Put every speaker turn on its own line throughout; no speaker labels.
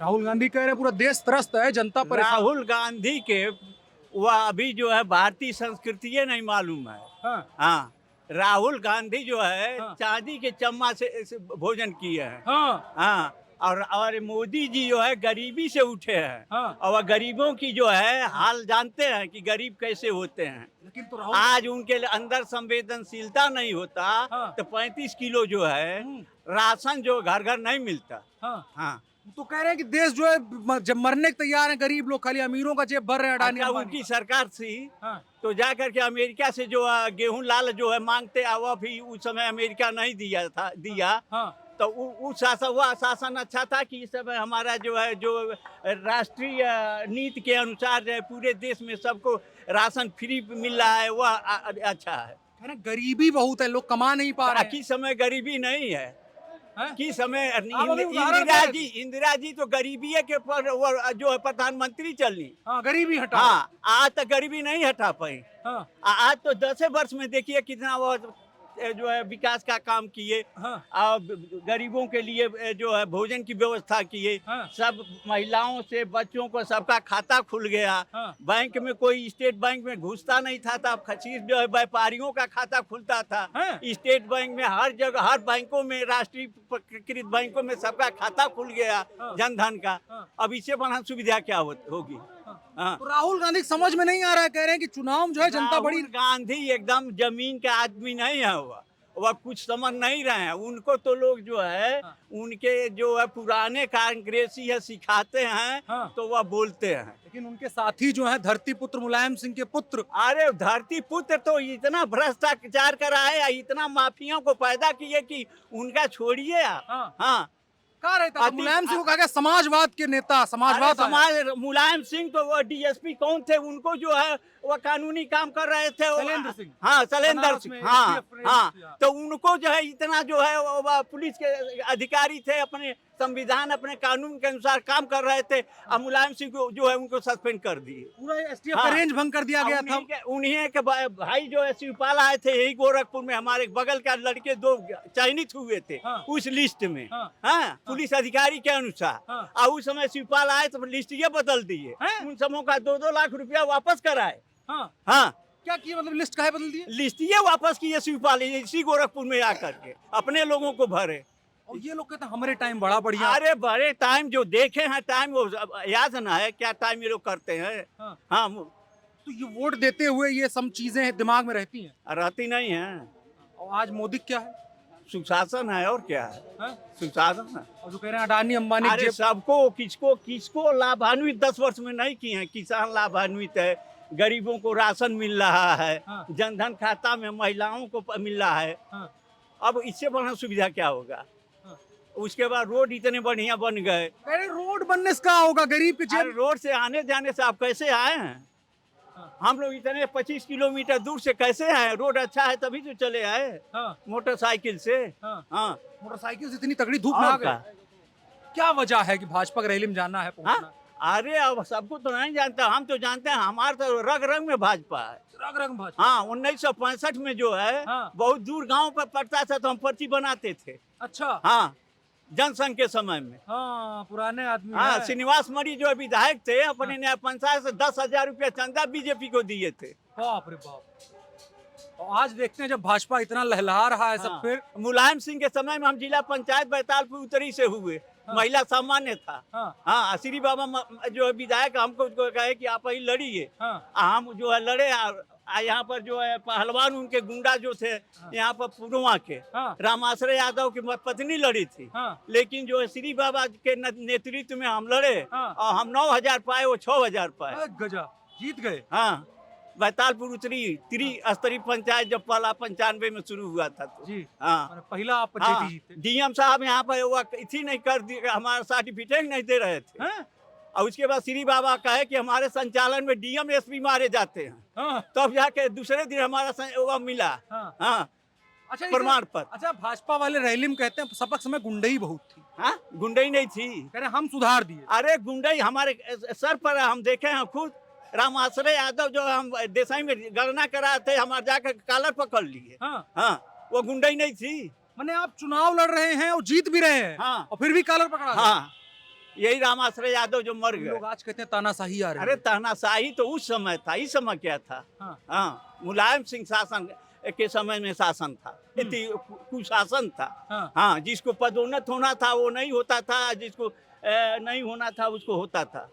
राहुल गांधी कह रहे हैं पूरा देश त्रस्त है, जनता परेशान।
राहुल गांधी के वह अभी जो है भारतीय संस्कृति नहीं मालूम है।
हाँ
हाँ, राहुल गांधी जो है
हाँ।
चांदी के चम्मच से भोजन किए हैं।
हाँ
हाँ, और मोदी जी जो है गरीबी से उठे हैं।
हाँ।
और गरीबों की जो है हाल जानते हैं कि गरीब कैसे होते हैं।
लेकिन तो राहुल
आज उनके अंदर संवेदनशीलता नहीं होता
हाँ।
तो 35 किलो जो है राशन जो घर घर नहीं मिलता।
हाँ,
हाँ,
तो कह रहे हैं कि देश जो है जब मरने के तैयार है, गरीब लोग खाली अमीरों का जेब भर रहे हैं, अडानी
अच्छा
अंबानी
उनकी
का।
सरकार थी
हाँ
तो जा करके अमेरिका से जो गेहूं लाल जो है मांगते वह भी उस समय अमेरिका नहीं दिया।
हाँ
तो उस शासन वह शासन अच्छा था कि इस समय हमारा जो है जो राष्ट्रीय नीति के अनुसार जो है पूरे देश में सबको राशन फ्री मिल रहा है वह अच्छा है।
कह रहे हैं गरीबी बहुत है, लोग कमा नहीं पा रहे हैं।
किस समय गरीबी नहीं है।
हैं?
किस समय
आप अभी उदाहरण दे रहे थे।
इंदिरा जी तो गरीबी के पर वो जो है प्रधानमंत्री चली।
हाँ, गरीबी हटा।
हाँ, आज तक गरीबी नहीं हटा पाई।
हाँ
आज तो 10 वर्ष में देखिए कितना वो जो है विकास का काम किए।
हाँ
और गरीबों के लिए जो है भोजन की व्यवस्था किए।
हाँ।
सब महिलाओं से बच्चों को सबका खाता खुल गया।
हाँ।
बैंक में कोई स्टेट बैंक में घुसता नहीं था तब सिर्फ जो है व्यापारियों का खाता खुलता था।
हाँ।
स्टेट बैंक में हर जगह हर बैंकों में राष्ट्रीयकृत बैंकों में सबका खाता खुल गया।
हाँ।
जनधन का।
हाँ।
अब इससे बड़ा सुविधा क्या होगी। हाँ।
तो राहुल गांधी को समझ में नहीं आ रहा है, कह रहे हैं कि चुनाव जो है जनता बड़ी।
राहुल गांधी एकदम जमीन का आदमी नहीं है। वह कुछ समझ नहीं रहे हैं। उनको तो लोग जो है
हाँ।
उनके जो है पुराने कांग्रेसी है सिखाते हैं।
हाँ।
तो वह बोलते हैं।
लेकिन उनके साथी जो है धरती पुत्र मुलायम सिंह के पुत्र।
अरे धरती पुत्र तो इतना भ्रष्टाचार कराए इतना माफियाओं को पैदा किए कि उनका छोड़िए आप।
हाँ।
हाँ,
कहा रहता था
अति-
मुलायम सिंह को कहा गया समाजवाद के नेता,
अरे
समाजवाद आया।
समाज मुलायम सिंह तो वो डीएसपी कौन थे उनको जो है वह कानूनी काम कर रहे थे।
शैलेंद्र सिंह।
हाँ, शैलेंद्र
बनारस
सिंह।
में
हाँ
STF
हाँ,
किया।
तो उनको जो है इतना जो है वो पुलिस के अधिकारी थे अपने संविधान अपने कानून के अनुसार काम कर रहे थे। अब मुलायम सिंह को जो है उनको सस्पेंड कर दिए।
पूरा STF
हाँ।
का रेंज भंग कर दिया गया था।
उन्हीं के भाई जो है शिवपाल आए थे यही गोरखपुर में हमारे बगल का लड़के 2 चयनित हुए थे।
हाँ।
उस लिस्ट में।
हाँ।
हाँ, पुलिस अधिकारी के अनुसार।
हाँ।
और उस समय शिवपाल आए तो लिस्ट ये बदल दिए।
हैं?
उन सबों का 2-2 लाख रुपया वापस कराए।
हाँ,
हाँ,
क्या किया मतलब लिस्ट काहे बदल दिए?
लिस्ट ये वापस किए शिवपाल इसी गोरखपुर में आकर के अपने लोगों को भरे।
और ये लोग कहते हैं हमारे टाइम बड़ा बढ़िया।
अरे बड़े टाइम जो देखे हैं टाइम वो याद ना है क्या टाइम ये लोग करते हैं।
हाँ।
हाँ,
तो ये वोट देते हुए ये सब चीजें दिमाग में रहती हैं।
रहती नहीं है।
और आज मोदी क्या है?
सुशासन है और क्या है।
हाँ?
सुशासन है।
और जो कह रहे हैं अडानी अंबानी
अरे
जेब।
सबको किसको लाभान्वित 10 वर्ष में नहीं किए हैं। किसान लाभान्वित है, गरीबों को राशन मिल रहा है।
हाँ।
जनधन खाता में महिलाओं को मिल रहा है।
हाँ,
अब इससे बड़ा सुविधा क्या होगा।
हाँ।
उसके बाद रोड इतने बढ़िया बन गए।
कह रहे रोड बनने से क्या होगा, गरीब के
अरे
जेब।
रोड से आने जाने से आप कैसे आए हैं।
हाँ।
हम लोग इतने 25 किलोमीटर दूर से कैसे आए। रोड अच्छा है तभी तो चले आए
हाँ
मोटरसाइकिल से।
हाँ।
हाँ,
मोटरसाइकिल से इतनी तगड़ी धूप में आ
और
गए।
क्या?
क्या वजह है कि भाजपा की रैली में जाना है, पहुंचना
हाँ? अरे अब सबको तो नहीं जानता। हम तो जानते हैं हमारे तो रग रग में भाजपा है।
है? रग रग में भाजपा।
हाँ, 1965 में जो है
हाँ।
बहुत दूर गांव पर पड़ता था तो हम पर्ची बनाते थे।
अच्छा।
हाँ, जनसंघ के समय में।
हाँ, पुराने आदमी
हाँ,
हैं।
श्रीनिवास मणि जो विधायक थे अपने न्याय पंचायत से 10,000 रुपया चंदा बीजेपी को दिए थे।
बाप रे बाप। और आज देखते हैं जब भाजपा इतना लहलहा रहा है सब
हाँ,
फिर।
मुलायम सिंह के समय में हम जिला पंचायत बैतालपुर उत्तरी से हुए।
हाँ।
महिला सामान्य था।
हाँ
हाँ, श्री बाबा जो है विधायक हमको कहे कि आप ही लड़िए।
हाँ
हम जो है लड़े। यहाँ पर जो है पहलवान उनके गुंडा जो थे यहाँ पर पुरवा के
हाँ
रामाश्रय यादव की पत्नी लड़ी थी।
हाँ।
लेकिन जो है श्री बाबा के नेतृत्व में हम लड़े।
हाँ।
और हम 9,000 पाए वो 6,000 पाए।
गजा जीत गए।
हाँ, बैतालपुर उत्तरी त्रिस्तरीय पंचायत जब पहला 95 में शुरू हुआ था तो।
जी।
हाँ
मैंने पहला आप
हाँ,
पंचायती जीते।
डीएम साहब यहाँ पर वो इथी नहीं कर दी हमारा सर्टिफिकेट नहीं दे रहे थे।
हैं?
और उसके बाद श्री बाबा कहे कि हमारे संचालन में डीएम एसपी मारे जाते हैं।
हाँ
तब जाके दूसरे दिन हमारा वो मिला।
हाँ।
हाँ,
अच्छा
प्रमाण पत्र।
अच्छा, भाजपा वाले रैली में कहते हैं सपक समय गुंडई बहुत थी।
हाँ, गुंडई नहीं थी।
कह रहे हम सुधार दिए।
अरे गुंडई हमारे सर पर हम देखे हैं खुद। रामाश्रय यादव जो हम देसाई में गणना करा थे हमारे जाकर कॉलर पकड़ लिए।
हाँ,
हाँ, वो गुंडई नहीं थी।
माने आप चुनाव लड़ रहे हैं और जीत भी रहे हैं।
हाँ।
और फिर भी कॉलर पकड़ा गया।
हाँ, यही रामाश्रय यादव जो मर गए।
लोग आज कहते हैं तानाशाही आ रही
अरे
है।
तानाशाही तो उस समय था, इस समय क्या था?
हाँ।
हाँ, मुलायम सिंह शासन के समय में शासन था, इतनी कुशासन था।
हाँ।
हाँ, जिसको पदोन्नत होना था वो नहीं होता था, जिसको नहीं होना था उसको होता था।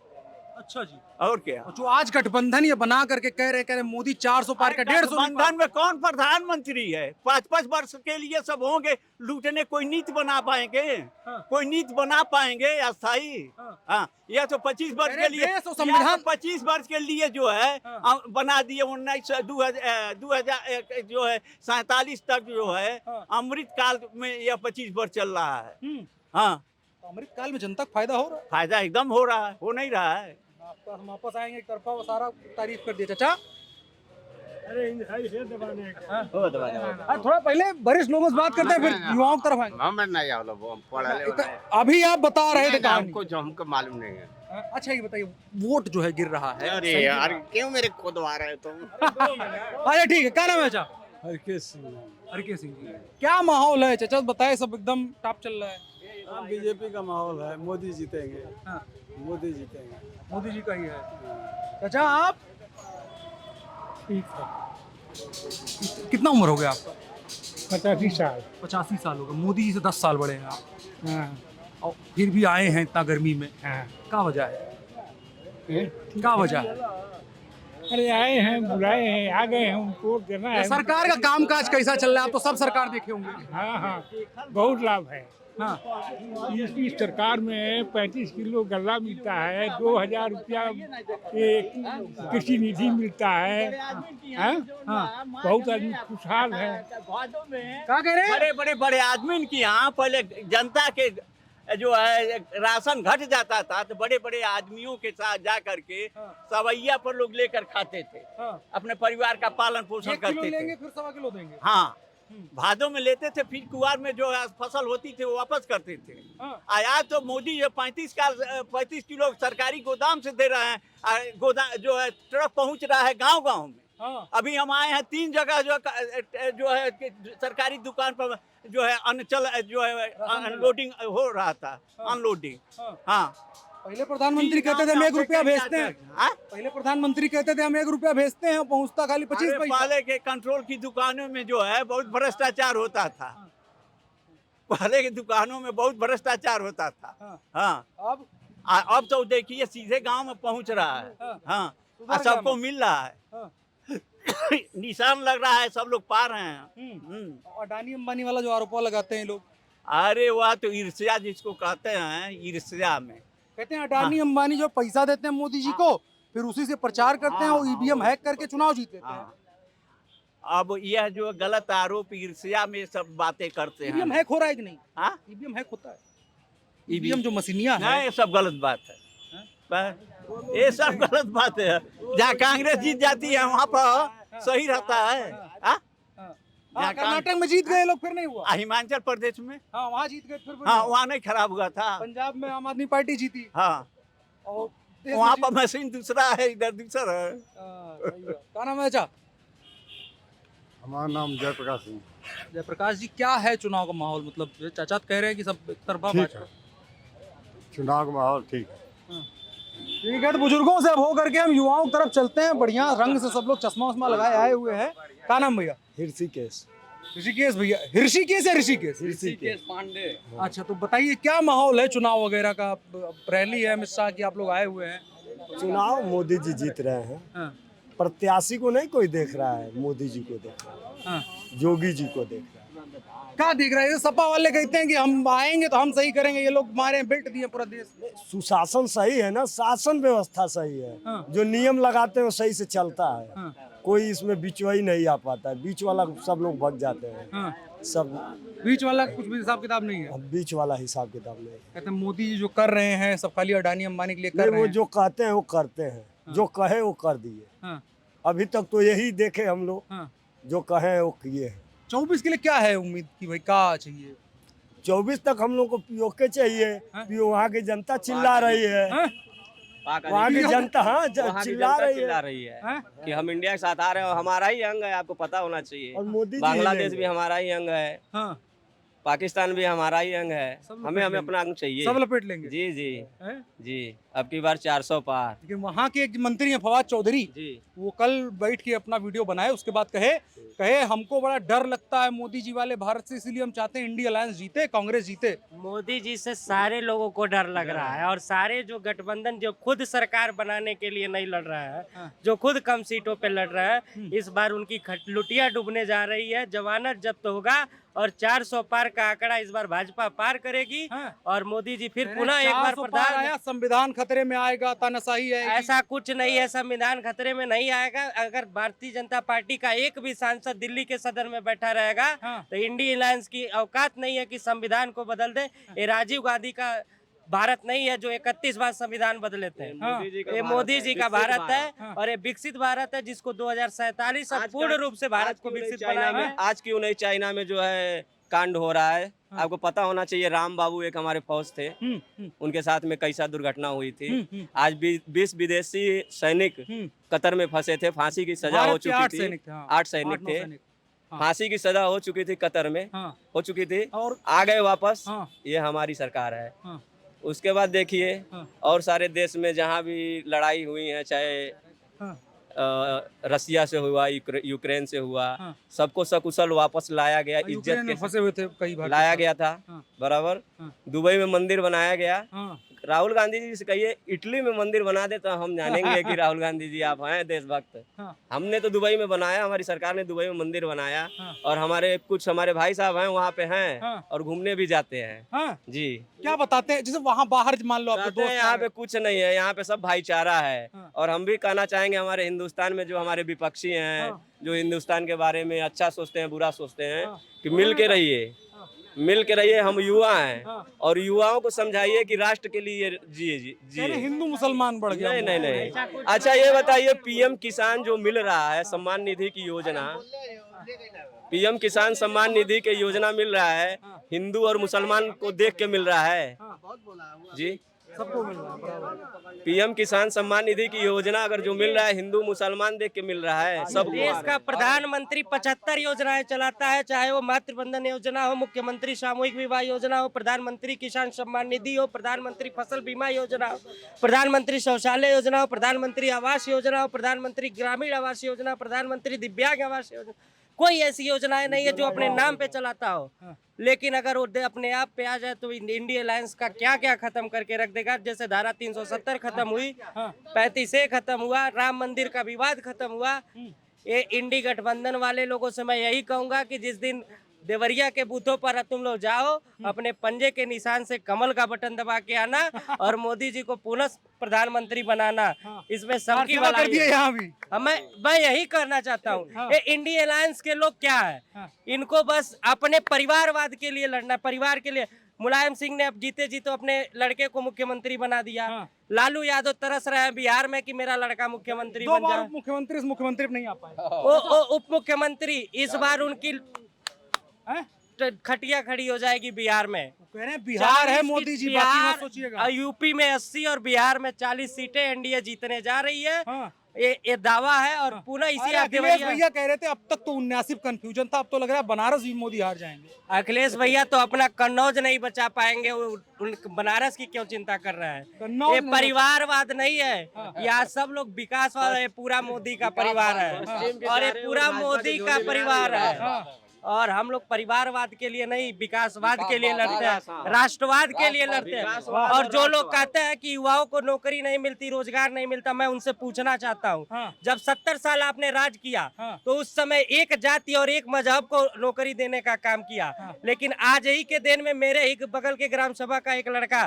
अच्छा जी।
और क्या?
और जो आज गठबंधन ये बना करके कह रहे हैं मोदी 400 पार का 150 नहीं पार।
गठबंधन में कौन प्रधानमंत्री है? 5-5 वर्ष के लिए सब होंगे लूटने, कोई नीति बना पाएंगे?
हाँ।
कोई नीति बना पाएंगे अस्थायी?
हाँ।
हाँ, यह तो 25 वर्ष
अरे
के लिए,
देश और संविधान-
25 वर्ष के लिए जो है
हाँ।
बना दिए। 2001 जो है 47 तक जो है
हाँ।
अमृत काल में यह 25 वर्ष चल रहा है।
हम्म।
हाँ,
तो अमृत काल में जनता को फायदा हो रहा है।
फायदा एकदम हो रहा है, हो नहीं रहा है।
आपका हम वापस आएंगे एक तरफा, वो सारा तारीफ कर दिया चाचा। हाँ, थोड़ा पहले वरिष्ठ लोगों से बात करते हैं, फिर युवाओं की तरफ आएंगे। अभी आप बता रहे थे कहानी।
हमको जो हमको मालूम नहीं है।
हाँ, अच्छा ये बताइए, वोट जो है गिर रहा है।
अरे
सही
यार क्यों मेरे खुदवा रहे हो तुम?
अच्छा ठीक है, क्या नाम है चाचा?
हरकेश सिंह
हरकेश सिंह जी। क्या माहौल है चाचा, बताए, सब एकदम टॉप चल रहा है।
बीजेपी का माहौल है, मोदी जीतेंगे,
हाँ,
मोदी जीतेंगे।
मोदी जी का ही है। चाचा आप कितना उम्र हो गया आपका?
85 साल।
85 साल हो गए। मोदी जी से 10 साल बड़े हैं आप,
हाँ,
और फिर भी आए हैं इतना गर्मी में।
हाँ।
क्या वजह है? क्या वजह है?
अरे आए हैं, बुलाए हैं, आ गए हैं, उनको देना है।
सरकार का कामकाज कैसा चल रहा है? आप तो सब सरकार देखे होंगे।
हाँ हाँ, बहुत लाभ है।
हाँ,
इस सरकार में 35 किलो गल्ला मिलता है, 2000 रुपया कृषि निधि मिलता है। हाँ?
हाँ।
बहुत आदमी खुशहाल है।
क्या कह रहे हैं?
बड़े बड़े आदमी के यहाँ पहले जनता के जो है राशन घट जाता था तो बड़े बड़े आदमियों के साथ जा करके सवैया पर लोग लेकर खाते थे,
हाँ।
अपने परिवार का पालन पोषण
1 किलो
करते
लेंगे
थे।
फिर 1.25 किलो देंगे।
हाँ, भादों में लेते थे, फिर कुआर में जो फसल होती थी वो वापस करते थे।
हाँ।
आज तो मोदी जो 35 किलो सरकारी गोदाम से दे रहे हैं, गोदाम जो है ट्रक पहुंच रहा है गांव गांव में।
हाँ।
अभी हम आए हैं 3 जगह जो है कि सरकारी दुकान पर जो है जो है अनलोडिंग हो रहा था। अनलोडिंग। हाँ,
पहले प्रधानमंत्री कहते थे हम 1 रुपया भेजते हैं।
हाँ?
पहले प्रधानमंत्री कहते थे हम 1 रुपया भेजते हैं, पहुंचता खाली 25
अरे
पैसा।
पहले के कंट्रोल की दुकानों में जो है बहुत भ्रष्टाचार होता था। पहले की दुकानों में बहुत भ्रष्टाचार होता था।
हाँ।
हाँ,
अब
अब तो देखिए सीधे गांव में पहुंच रहा है।
हाँ।
हाँ,
सुधर
और सबको
गया।
मिल रहा है।
हाँ।
निशान लग रहा है, सब लोग पा रहे हैं।
अडानी अंबानी वाला जो आरोप लगाते हैं लोग,
अरे वह तो ईर्ष्या जिसको कहते हैं, ईर्ष्या में
कहते हैं अडानी अंबानी जो पैसा देते हैं मोदी जी को, फिर उसी से प्रचार करते हैं और ईवीएम हैक करके चुनाव जीते हैं।
हाँ। अब यह जो गलत आरोप ईर्ष्या में सब बातें करते हैं।
ईवीएम हैक हो रहा है कि नहीं?
हाँ?
ईवीएम हैक होता है। ईवीएम जो मशीनियां है,
नहीं, ये सब गलत बात है। ये सब गलत बात है। जहाँ कांग्रेस जीत जाती है वहाँ पर सही रहता है। हाँ?
हाँ, कर्नाटक में जीत गए लोग, फिर नहीं हुआ।
हिमाचल प्रदेश में
हाँ, वहाँ जीत गए, फिर
हाँ, वहाँ नहीं खराब हुआ था।
पंजाब में आम आदमी पार्टी जीती।
हाँ,
और देश में
वहाँ
जीत-
पर मशीन दूसरा है, इधर दूसरा है।
हाँ, सही है। क्या नाम है चाचा?
हमारा नाम जयप्रकाश सिंह।
जयप्रकाश जी, क्या है चुनाव का माहौल? मतलब ये चाचा तो कह रहे हैं कि सब एक तरफा
ठीक
भाजपा।
है, चुनाव का माहौल ठीक है।
ठीक है, तो बुजुर्गों से अब हो करके हम युवाओं की तरफ चलते हैं। बढ़िया रंग से सब लोग चश्मा वश्मा लगाए आए हुए हैं। क्या नाम भैया?
ऋषिकेश।
ऋषिकेश भैया। ऋषिकेश या ऋषिकेश?
ऋषिकेश
पांडे।
अच्छा, तो बताइए क्या माहौल है चुनाव वगैरह का? रैली है, अमित शाह की, आप लोग आए हुए हैं।
चुनाव मोदी जी जीत रहे हैं।
हाँ,
प्रत्याशी को नहीं कोई देख रहा है, मोदी जी को देख रहा है,
हाँ।
योगी जी को देख रहा है।
क्या देख रहे हैं? सपा वाले कहते हैं कि हम आएंगे तो हम सही करेंगे, ये लोग मारे बेल्ट दिए पूरा देश।
सुशासन सही है ना, शासन व्यवस्था सही है।
हाँ।
जो नियम लगाते हैं वो सही से चलता है।
हाँ,
कोई इसमें बीचवाई नहीं आ पाता है, बीच वाला सब लोग भग जाते हैं।
हाँ।
सब
बीच वाला कुछ भी हिसाब किताब नहीं है।
बीच वाला हिसाब किताब नहीं।
कहते हैं मोदी जी जो कर रहे हैं सब खाली अडानी अंबानी के लिए कर
नहीं,
रहे
वो
हैं।
जो कहते हैं वो करते हैं, जो कहे वो कर दिए।
हाँ,
अभी तक तो यही देखे हम लोग,
हाँ।
जो कहे वो किए हैं।
24 के लिए क्या है उम्मीद की भाई, क्या चाहिए?
24 तक हम लोग को पीओके चाहिए।
हाँ?
वहाँ की जनता चिल्ला रही है।
हाँ?
वहाँ की जनता हाँ
वहाँ की
चिल्ला
जनता
रही
चिल्ला
है।
रही है
हाँ?
कि हम इंडिया के साथ आ रहे हैं और हमारा ही अंग है, आपको पता होना चाहिए।
और मोदी जी
बांग्लादेश
ही
भी हमारा ही अंग है।
हाँ।
पाकिस्तान भी हमारा ही अंग है,
सब
हमें
लपेट
हमें
लेंगे।
अपना अंग चाहिए।
सब लपेट लेंगे
जी जी
हैं?
जी, अब की बार 400 पार।
लेकिन वहाँ के एक मंत्री हैं फवाद चौधरी,
जी
वो कल बैठ के अपना वीडियो बनाए, उसके बाद कहे कहे हमको बड़ा डर लगता है मोदी जी वाले भारत से, इसीलिए हम चाहते हैं इंडिया अलायंस जीते, कांग्रेस जीते।
मोदी जी से सारे लोगों को डर लग रहा है और सारे जो गठबंधन जो खुद सरकार बनाने के लिए नहीं लड़ रहा है,
हाँ।
जो खुद कम सीटों पे लड़ रहा है, इस बार उनकी खटलुटिया डूबने जा रही है। जमानत जब्त होगा और 400 पार का आंकड़ा इस बार भाजपा पार करेगी
हाँ।
और मोदी जी फिर
कहने
पुनः एक बार
400 पार
प्रधान।
आया, संविधान खतरे में आएगा, तानाशाही है।
ऐसा कुछ नहीं है, संविधान खतरे में नहीं आएगा। अगर भारतीय जनता पार्टी का एक भी सांसद दिल्ली के सदन में बैठा रहेगा
हाँ।
तो इंडिया अलायंस की औकात नहीं है कि संविधान को बदल दे। ये राजीव गांधी का भारत नहीं है जो 31 बार संविधान बदले थे।
हाँ।
ये मोदी जी का भारत है और ये विकसित भारत है जिसको 2047 अब पूर्ण रूप से भारत को विकसित बनाना है।
आज क्यों नहीं चाइना में जो है कांड हो रहा है, आपको पता होना चाहिए। राम बाबू एक हमारे फौज थे, उनके साथ में कैसा दुर्घटना हुई थी। आज 20 विदेशी सैनिक कतर में फंसे थे, फांसी की सजा हो चुकी थी। 8 सैनिक थे, फांसी की सजा हो चुकी थी कतर में, हो चुकी थी
और
आ गए वापस।
हाँ।
ये हमारी सरकार है।
हाँ।
उसके बाद देखिए
हाँ।
और सारे देश में जहाँ भी लड़ाई हुई है, चाहे
हाँ।
रसिया से हुआ, यूक्रेन से हुआ,
हाँ।
सबको सकुशल वापस लाया गया,
यूक्रेन
इज्जत
में
के
फंसे हुए थे कई बार,
लाया गया था।
हाँ।
बराबर।
हाँ।
दुबई में मंदिर बनाया गया।
हाँ।
राहुल गांधी जी से कहिए इटली में मंदिर बना दे तो हम जानेंगे कि राहुल गांधी जी आप हैं देशभक्त।
हाँ।
हमने तो दुबई में बनाया, हमारी सरकार ने दुबई में मंदिर बनाया।
हाँ।
और हमारे भाई साहब हैं वहाँ पे हैं।
हाँ।
और घूमने भी जाते हैं।
हाँ।
जी।
क्या बताते हैं, जैसे वहाँ बाहर मान लो आपके
कहते हैं
दोस्त
यहाँ पे कुछ नहीं है, यहाँ पे सब भाईचारा है।
हाँ।
और हम भी कहना चाहेंगे हमारे हिंदुस्तान में जो हमारे विपक्षी हैं,
हाँ।
जो हिंदुस्तान के बारे में अच्छा सोचते हैं, बुरा सोचते हैं,
हाँ।
कि मिल के रहिए, मिल के रहिए। हम युवा हैं
हाँ।
और युवाओं को समझाइए कि राष्ट्र के लिए जिए
कहने
जिए।
हिंदू मुसलमान बढ़ गया।
नहीं नहीं नहीं। अच्छा ये बताइए, पीएम किसान जो मिल रहा है, सम्मान निधि की योजना, पीएम किसान सम्मान निधि के योजना मिल रहा है, हिंदू और मुसलमान को देख के मिल रहा है जी।
सबको मिल रहा है बराबर।
पीएम किसान सम्मान निधि की योजना अगर जो मिल रहा है, हिंदू मुसलमान देख के मिल रहा है सबको।
देश का प्रधानमंत्री 75 योजनाएं चलाता है, चाहे वो मातृ बंधन योजना हो, मुख्यमंत्री सामूहिक विवाह योजना हो, प्रधानमंत्री किसान सम्मान निधि हो, प्रधानमंत्री फसल बीमा योजना हो, प्रधानमंत्री शौचालय योजना हो, प्रधानमंत्री आवास योजना हो, प्रधानमंत्री ग्रामीण आवास योजना, प्रधानमंत्री दिव्यांग आवास योजना। कोई ऐसी योजनाएं नहीं है जो अपने नाम पे चलाता हो। लेकिन अगर वो अपने आप पे आ जाए तो इंडिया अलायंस का क्या क्या खत्म करके रख देगा। जैसे धारा 370 खत्म हुई, 35A खत्म हुआ, राम मंदिर का विवाद खत्म हुआ। ये इंडी गठबंधन वाले लोगों से मैं यही कहूंगा कि जिस दिन देवरिया के बूथों पर तुम लोग जाओ, अपने पंजे के निशान से कमल का बटन दबा के आना और मोदी जी को पुनः प्रधानमंत्री बनाना। इसमें सबकी
सेवा कर
भलाई
दिए
है।
यहाँ भी।
मैं यही करना चाहता हूँ। ये इंडिया अलायंस के लोग क्या है, इनको बस अपने परिवारवाद के लिए लड़ना, परिवार के लिए। मुलायम सिंह ने अब जीते जी तो अपने लड़के को मुख्यमंत्री बना दिया। लालू यादव तरस रहे हैं बिहार में कि मेरा लड़का मुख्यमंत्री
2
बन
बार
जाए।
मुख्यमंत्री इस मुख्यमंत्री नहीं आ पाए।
वो उप मुख्यमंत्री इस बार उनकी
हैं?
खटिया खड़ी हो जाएगी बिहार में।
कह रहे हैं बिहार है मोदी जी, बाकी मत सोचिएगा।
यूपी में 80 और बिहार में 40 सीटें एनडीए जीतने जा रही है।
हाँ।
ये दावा है और पुनः इसी
अरे अखिलेश भैया कह रहे थे अब तक तो 79 कंफ्यूजन था, अब तो लग रहा है बनारस भी मोदी हार जाएंगे।
अखिलेश भैया तो अपना कन्नौज नहीं बचा पाएंगे, वो बनारस की क्यों चिंता कर रहे हैं।
कन्नौज
ये
नहीं
परिवारवाद नहीं है, यहाँ सब लोग विकासवाद है। पूरा मोदी का परिवार है और ये पूरा मोदी का परिवार है। और हम लोग परिवारवाद के लिए नहीं, विकासवाद के लिए लड़ते हैं, राष्ट्रवाद के लिए लड़ते हैं। और जो लोग कहते हैं कि युवाओं को नौकरी नहीं मिलती, रोजगार नहीं मिलता, मैं उनसे पूछना चाहता हूँ, जब 70 साल आपने राज किया तो उस समय एक जाति और एक मजहब को नौकरी देने का काम किया। लेकिन आज ही के दिन में मेरे ही बगल के ग्राम सभा का एक लड़का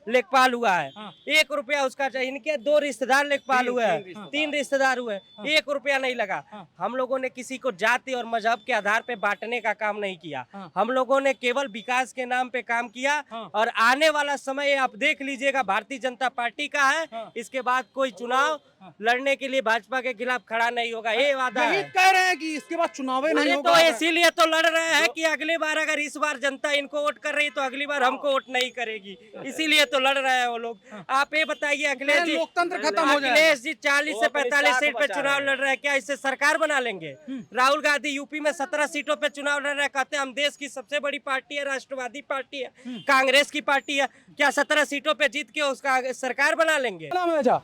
लेखपाल हुआ है, 1 रुपया उसका चाहिए। इनके 2 रिश्तेदार लेखपाल हुए हैं, 3 रिश्तेदार हुए, 1 रुपया नहीं लगा। हम लोगों ने किसी को जाति और मजहब के आधार पे बांटने का काम नहीं किया। हम लोगों ने केवल विकास के नाम पे काम किया। और आने वाला समय आप देख लीजिएगा, भारतीय जनता पार्टी का है। इसके बाद कोई चुनाव लड़ने के लिए भाजपा के खिलाफ खड़ा नहीं होगा, ये वादा
यही
है।
कह रहे हैं कि इसके बाद चुनाव नहीं
अरे
होगा।
तो इसीलिए तो लड़ रहे हैं कि अगली बार अगर इस बार जनता इनको वोट कर रही है तो अगली बार हमको वोट नहीं करेगी, इसीलिए तो लड़ रहे हैं वो लोग। आप ये बताइए अखिलेश जी,
लोकतंत्र खत्म हो जाएगा।
अखिलेश जी 40 से 45 सीट पे चुनाव लड़ रहे हैं, क्या इससे सरकार बना लेंगे? राहुल गांधी यूपी में 17 सीटों पे चुनाव लड़ रहे, कहते हैं हम देश की सबसे बड़ी पार्टी है, राष्ट्रवादी पार्टी है, कांग्रेस की पार्टी है। क्या 17 सीटों पे जीत के उसका सरकार बना लेंगे?
क्या नाम है अच्छा?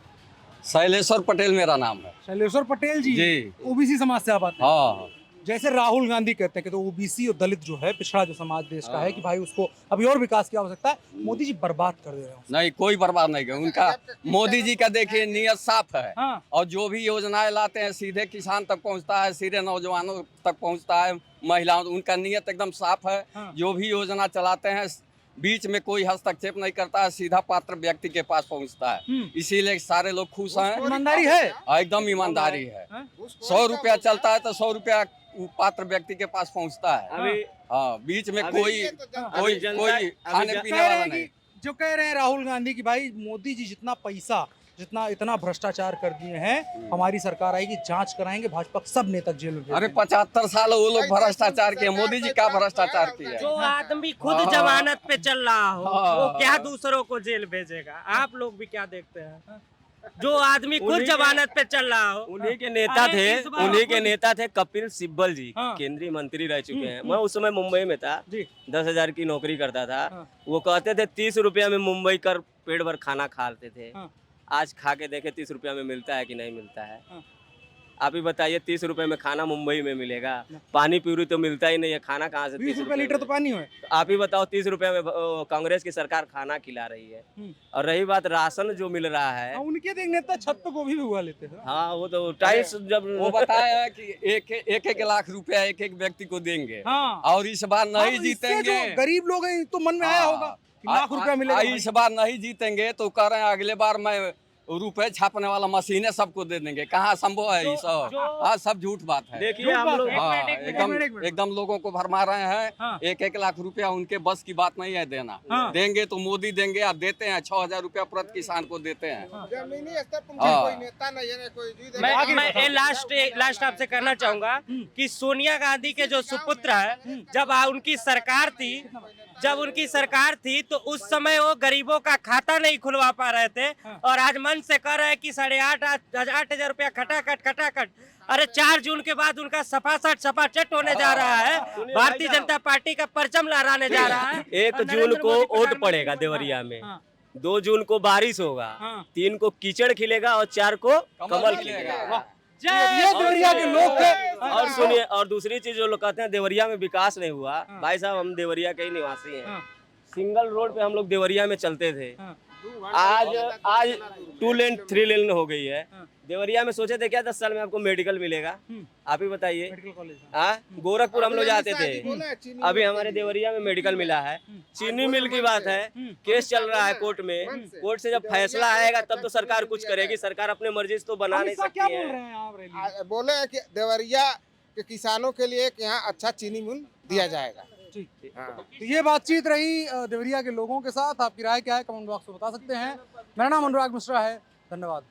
शैलेश्वर पटेल मेरा नाम है।
शैलेश्वर पटेल जी,
जी।
ओबीसी समाज से आप आते हैं।
हाँ,
जैसे राहुल गांधी कहते हैं कि तो ओबीसी और दलित जो है, पिछड़ा जो समाज देश का है, कि भाई उसको अभी और विकास की आवश्यकता है, मोदी जी बर्बाद कर दे रहे हैं।
नहीं कोई बर्बाद नहीं किया उनका। मोदी जी का देखिए नियत साफ है।
हाँ।
और जो भी योजनाएं लाते हैं सीधे किसान तक पहुंचता है, सीधे नौजवानों तक पहुंचता है, महिलाओं, उनका नियत एकदम साफ है।
हाँ।
जो भी योजना चलाते हैं बीच में कोई हस्तक्षेप नहीं करता है, सीधा पात्र व्यक्ति के पास पहुंचता है। इसीलिए सारे लोग खुश हैं।
ईमानदारी है,
एकदम ईमानदारी है। 100 रुपया चलता है तो 100 रुपया पात्र व्यक्ति के पास पहुंचता है।
अभी
हाँ, बीच में कोई खाने पीने
कह रहे
वाला
हैं
नहीं।
कि जो कह रहे हैं राहुल गांधी की भाई मोदी जी जितना पैसा, जितना इतना भ्रष्टाचार कर दिए हैं, हमारी सरकार आएगी जांच कराएंगे, भाजपा के सब नेता जेल में भेज
अरे
देंगे।
75 साल वो लोग भ्रष्टाचार किए, मोदी जी का भ्रष्टाचार किया
जो
है।
आदमी खुद जमानत पे चल रहा हो,
हाँ।
वो क्या दूसरों को जेल भेजेगा? आप लोग भी क्या देखते हैं? जो आदमी खुद जमानत पे चल रहा हो,
उन्हीं के नेता
अरे
थे,
इस बार
उन्हीं के नेता थे कपिल सिब्बल जी,
हाँ।
केंद्रीय मंत्री रह चुके हैं। मैं उस समय मुंबई में था,
जी।
10,000 की नौकरी करता था।
हाँ।
वो कहते थे 30 रुपया में मुंबई कर पेट भर खाना खाते थे।
हाँ।
आज खा के देखे 30 रुपया में मिलता है कि नहीं मिलता है।
हाँ।
आप ही बताइए 30 रुपए में खाना मुंबई में मिलेगा? पानी पूरी तो मिलता ही नहीं है, खाना कहाँ से
20
30
रुपए
रुपए
लीटर तो
में?
पानी है।
तो आप ही बताओ 30 रुपए में कांग्रेस की सरकार खाना खिला रही है। और रही बात राशन जो मिल रहा है,
हाँ, उनके तो एक नेता छत पे गोभी भी उगा लेते हैं।
हाँ वो तो टाइल्स जब
वो बताया है कि एक लाख रुपया एक व्यक्ति को देंगे।
हाँ।
और इस बार नहीं
अब इससे
जीतेंगे।
जो गरीब लोग हैं तो मन में आया होगा कि लाख रुपया मिलेगा।
इस बार नहीं जीतेंगे तो कह रहे हैं अगले बार मैं रुपए छापने वाला मशीनें सबको दे देंगे। कहाँ संभव है ये सब? हाँ, सब झूठ बात है।
देखिए हम लोग
हाँ,
एक
एकदम
मिनट।
एकदम लोगों को भरमा रहे हैं।
हाँ।
1 लाख रुपया उनके बस की बात नहीं है देना।
हाँ।
देंगे तो मोदी देंगे, आप देते हैं 6,000 रुपया प्रति किसान को देते हैं।
जमीनी स्तर पर
हाँ।
कोई नेता नहीं है, कोई जी
मैं लास्ट आपसे कहना चाहूंगा कि सोनिया गांधी के जो सुपुत्र है, जब उनकी सरकार थी तो उस समय वो गरीबों का खाता नहीं खुलवा पा रहे थे, और आज मन से कह रहे हैं कि 8,500 रुपया खटाखट। अरे 4 जून के बाद उनका सपाचट होने जा रहा है। भारतीय जनता पार्टी का परचम लहराने जा रहा है।
1 जून को वोट पड़ेगा देवरिया में, 2 जून को बारिश होगा, 3 को कीचड़ खिलेगा और 4 को कमल खिलेगा।
ये देवरिया के लोग थे।
और सुनिए, और दूसरी चीज जो लोग कहते हैं देवरिया में विकास नहीं हुआ, भाई साहब हम देवरिया के ही निवासी हैं। सिंगल रोड पे हम लोग देवरिया में चलते थे, आज 2 लेन 3 लेन हो गई है। देवरिया में सोचे थे क्या 10 साल में आपको मेडिकल मिलेगा? आप ही बताइए।
Medical college.
हाँ, गोरखपुर हम लोग जाते थे, अभी हमारे देवरिया में मेडिकल मिला है। चीनी मिल की बात है, केस चल रहा है कोर्ट में, कोर्ट से जब फैसला आएगा तब तो सरकार कुछ करेगी। सरकार अपने मर्जी से तो बना नहीं
क्या
सकती
बोल
है।
रहे हैं आप रैली?
बोले हैं कि देवरिया के किसानों के लिए एक यहाँ अच्छा चीनी मिल दिया जाएगा।
ठीक। तो ये बातचीत रही देवरिया के लोगों के साथ। आपकी राय क्या है कमेंट बॉक्स में बता सकते हैं। मेरा नाम अनुराग मिश्रा है। धन्यवाद।